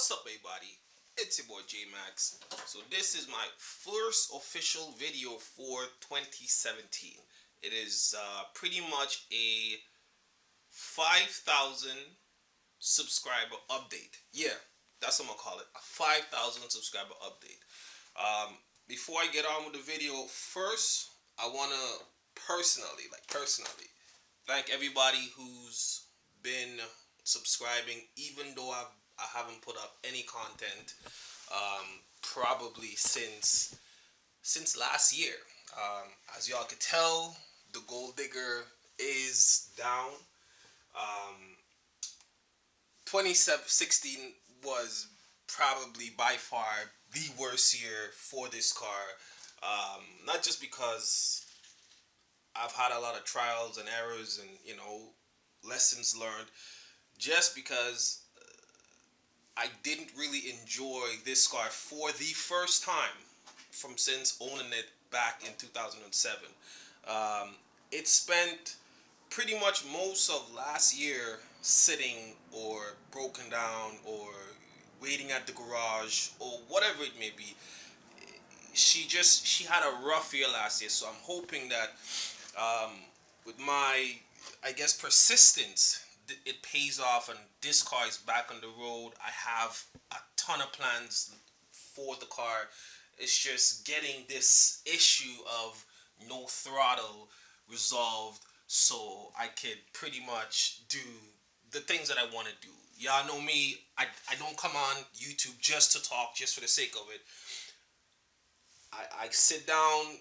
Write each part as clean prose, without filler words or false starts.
What's up, everybody? It's your boy J Max. So this is my first official video for 2017. It is pretty much a 5,000 subscriber update. Yeah, that's what I'm gonna call it. A 5,000 subscriber update. Before I get on with the video, first I wanna personally thank everybody who's been subscribing, even though I haven't put up any content probably since last year. As y'all could tell, the gold digger is down. Um, 2016 was probably by far the worst year for this car. Not just because I've had a lot of trials and errors and lessons learned, just because I didn't really enjoy this car for the first time from since owning it back in 2007. It spent pretty much most of last year sitting or broken down or waiting at the garage or whatever it may be. She had a rough year last year, so I'm hoping that um, with my, I guess, persistence, it pays off and this car is back on the road. I have a ton of plans for the car. It's just getting this issue of no throttle resolved so I could pretty much do the things that I want to do. Y'all know me, I don't come on YouTube just to talk, just for the sake of it. I sit down,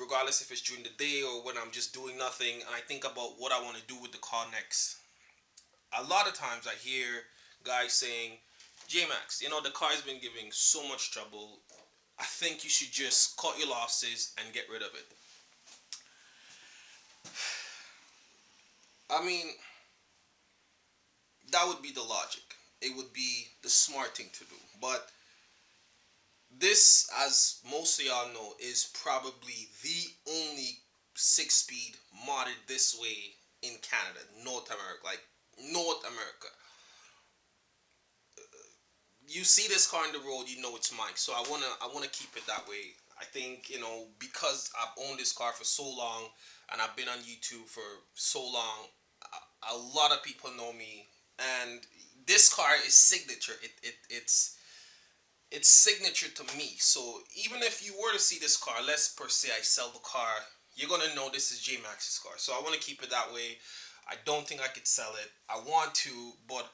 regardless if it's during the day or when I'm just doing nothing, and I think about what I want to do with the car next. A lot of times I hear guys saying, J-Max, the car's been giving so much trouble. I think you should just cut your losses and get rid of it. I mean, that would be the logic. It would be the smart thing to do. But this, as most of y'all know, is probably the only 6-speed modded this way in Canada, North America. Like, North America. You see this car on the road, you know it's mine. So I wanna keep it that way. I think, because I've owned this car for so long and I've been on YouTube for so long, a lot of people know me, and this car is signature. It's signature to me. So even if you were to see this car, let's per se I sell the car, you're gonna know this is J Max's car. So I want to keep it that way. I don't think I could sell it. I want to, but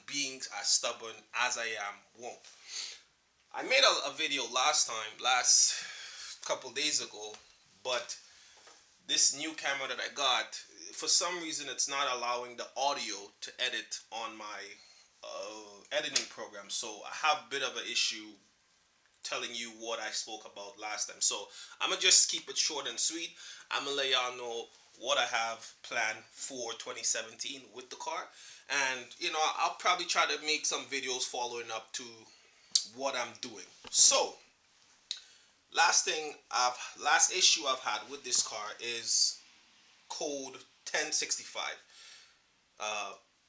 being as stubborn as I am, won't. I made a video last couple days ago, but this new camera that I got, for some reason, it's not allowing the audio to edit on my editing program. So I have a bit of an issue telling you what I spoke about last time. So I'm gonna just keep it short and sweet. I'm gonna let y'all know what I have planned for 2017 with the car, and I'll probably try to make some videos following up to what I'm doing. So last issue I've had with this car is code 1065.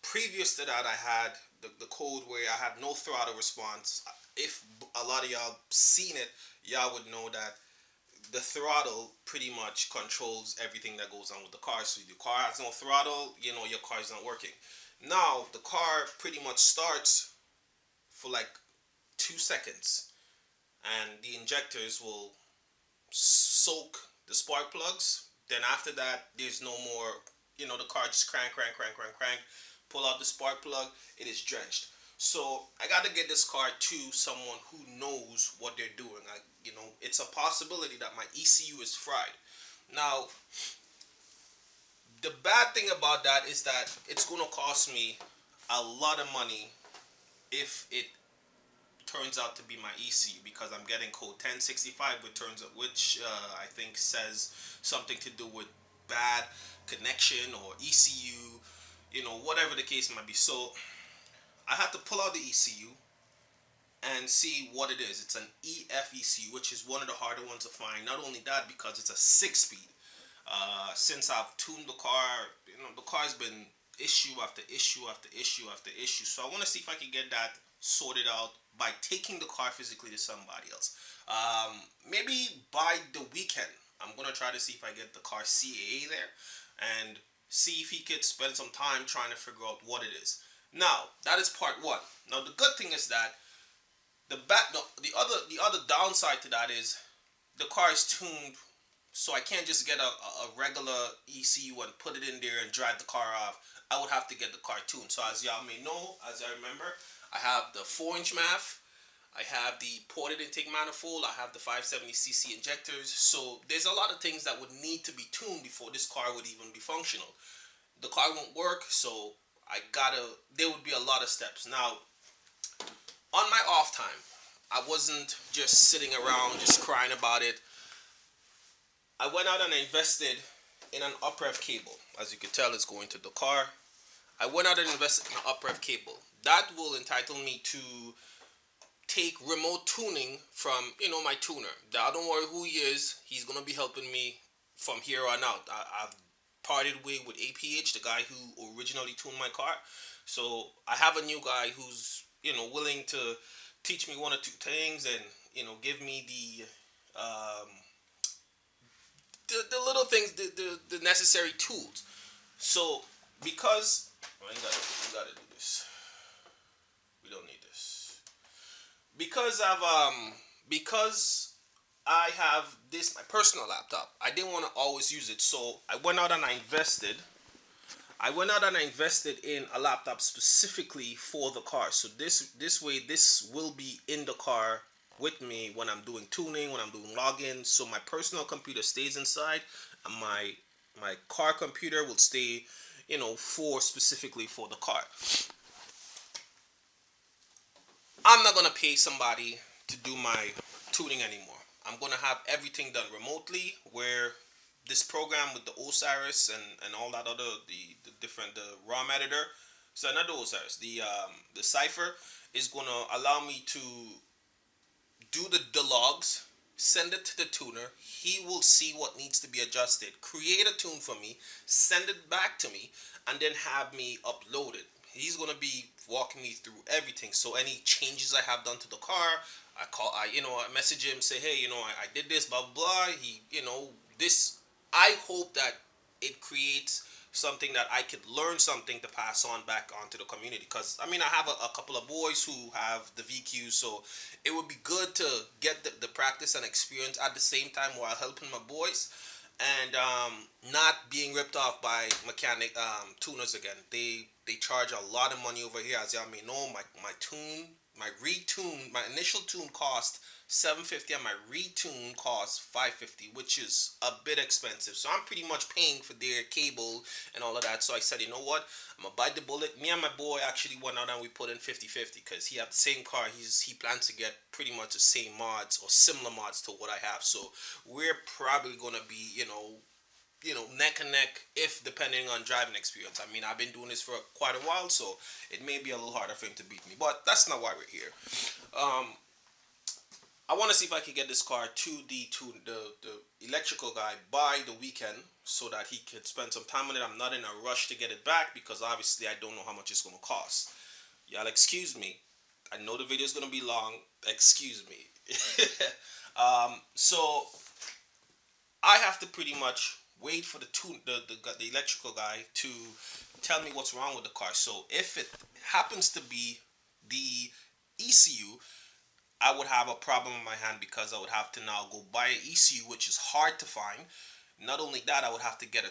Previous to that, I had the code where I had no throttle response. If a lot of y'all seen it, y'all would know that the throttle pretty much controls everything that goes on with the car. So if the car has no throttle, your car is not working. Now the car pretty much starts for like 2 seconds, and the injectors will soak the spark plugs. Then after that, there's no more. The car just crank, pull out the spark plug, it is drenched. So I got to get this car to someone who knows what they're doing. It's a possibility that my ECU is fried. Now, the bad thing about that is that it's going to cost me a lot of money if it turns out to be my ECU, because I'm getting code 1065, which I think says something to do with bad connection or ECU, whatever the case might be. So I have to pull out the ECU and see what it is. It's an EF ECU, which is one of the harder ones to find. Not only that, because it's a 6-speed. Since I've tuned the car, the car's been issue after issue after issue after issue. So I want to see if I can get that sorted out by taking the car physically to somebody else. Maybe by the weekend, I'm gonna try to see if I get the car CAA there and see if he could spend some time trying to figure out what it is. Now, that is part one. Now, the good thing is that no, the other downside to that is the car is tuned, so I can't just get a regular ECU and put it in there and drive the car off. I would have to get the car tuned. So as y'all may know, as I remember, I have the 4-inch MAF, I have the ported intake manifold, I have the 570cc injectors. So there's a lot of things that would need to be tuned before this car would even be functional. The car won't work, so there would be a lot of steps. Now, on my off time, I wasn't just sitting around just crying about it. I went out and I invested in an uprev cable. As you can tell, it's going to the car. I went out and invested in an uprev cable. That will entitle me to take remote tuning from, my tuner. Now, don't worry who he is. He's going to be helping me from here on out. I've parted way with APH, the guy who originally tuned my car. So I have a new guy who's, willing to teach me one or two things and, give me the little things, the necessary tools. So because we gotta do this. We don't need this. Because I have this, my personal laptop, I didn't want to always use it. So I went out and I invested in a laptop specifically for the car. So this way, this will be in the car with me when I'm doing tuning, when I'm doing login. So my personal computer stays inside, and my car computer will stay, specifically for the car. I'm not gonna pay somebody to do my tuning anymore. I'm gonna have everything done remotely, where this program with the Osiris and all that other the different the ROM editor. So not the Osiris, the Cypher is gonna allow me to do the logs, send it to the tuner. He will see what needs to be adjusted, create a tune for me, send it back to me, and then have me upload it. He's gonna be walking me through everything. So any changes I have done to the car, I message him, say, hey, I did this, blah blah blah. He, this. I hope that it creates something that I could learn something to pass on back onto the community. Because I have a couple of boys who have the VQ, so it would be good to get the practice and experience at the same time while helping my boys, and not being ripped off by mechanic tuners again. They charge a lot of money over here, as y'all may know. My initial tune cost $750 and my retune cost $550, which is a bit expensive. So I'm pretty much paying for their cable and all of that. So I said, you know what, I'm gonna bite the bullet. Me and my boy actually went out and we put in 50-50 because he had the same car. He plans to get pretty much the same mods or similar mods to what I have. So we're probably gonna be, neck and neck, if depending on driving experience. I've been doing this for quite a while, so it may be a little harder for him to beat me, but that's not why we're here. I want to see if I can get this car to the electrical guy by the weekend so that he could spend some time on it. I'm not in a rush to get it back because obviously I don't know how much it's going to cost. Y'all excuse me. I know the video is going to be long. Excuse me. So I have to pretty much wait for the electrical guy to tell me what's wrong with the car. So if it happens to be the ECU, I would have a problem in my hand because I would have to now go buy an ECU, which is hard to find. Not only that, I would have to get the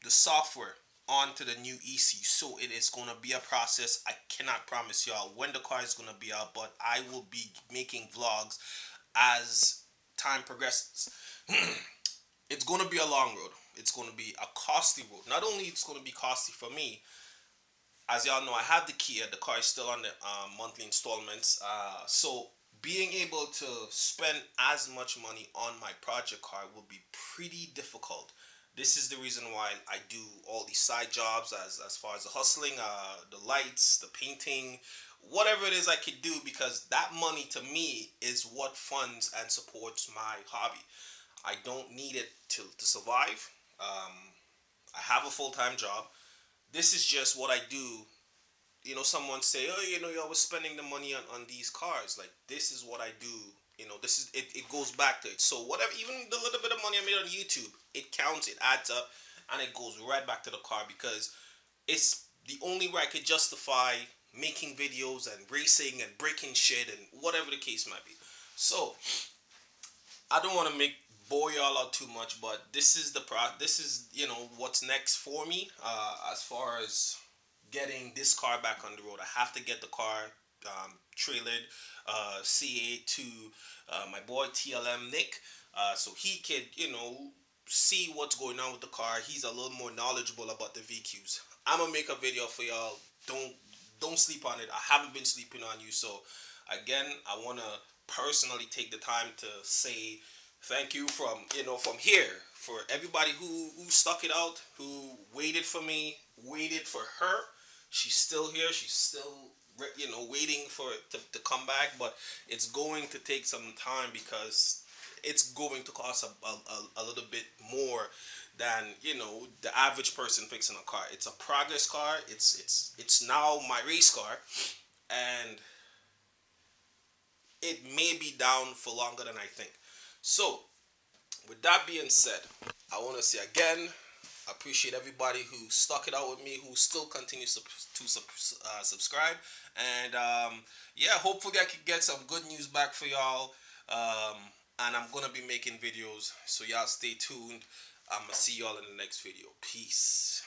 software onto the new ECU. So it is going to be a process. I cannot promise y'all when the car is going to be out, but I will be making vlogs as time progresses. It's going to be a long road. It's going to be a costly road. Not only it's going to be costly for me, as y'all know, I have the Kia. The car is still on the monthly installments. So being able to spend as much money on my project car will be pretty difficult. This is the reason why I do all these side jobs as far as the hustling, the lights, the painting, whatever it is I could do, because that money to me is what funds and supports my hobby. I don't need it to survive. I have a full-time job. This is just what I do, someone say, oh, you're always spending the money on these cars. Like, this is what I do. This is it. It goes back to it. So whatever, even the little bit of money I made on YouTube, it counts. It adds up, and it goes right back to the car because it's the only way I could justify making videos and racing and breaking shit and whatever the case might be. So I don't want to make bore y'all out too much, but this is this is what's next for me as far as getting this car back on the road. I have to get the car trailered CA to my boy TLM Nick, so he could see what's going on with the car. He's a little more knowledgeable about the VQs. I'm gonna make a video for y'all. Don't sleep on it. I haven't been sleeping on you. So again, I wanna personally take the time to say thank you from here for everybody who stuck it out, who waited for me, waited for her. She's still here. She's still waiting for it to come back, but it's going to take some time because it's going to cost a little bit more than the average person fixing a car. It's a progress car. It's now my race car, and it may be down for longer than I think. So with that being said, I want to say again, I appreciate everybody who stuck it out with me, who still continues to subscribe, and yeah, hopefully I can get some good news back for y'all. And I'm gonna be making videos, so y'all stay tuned. I'm gonna see y'all in the next video. Peace.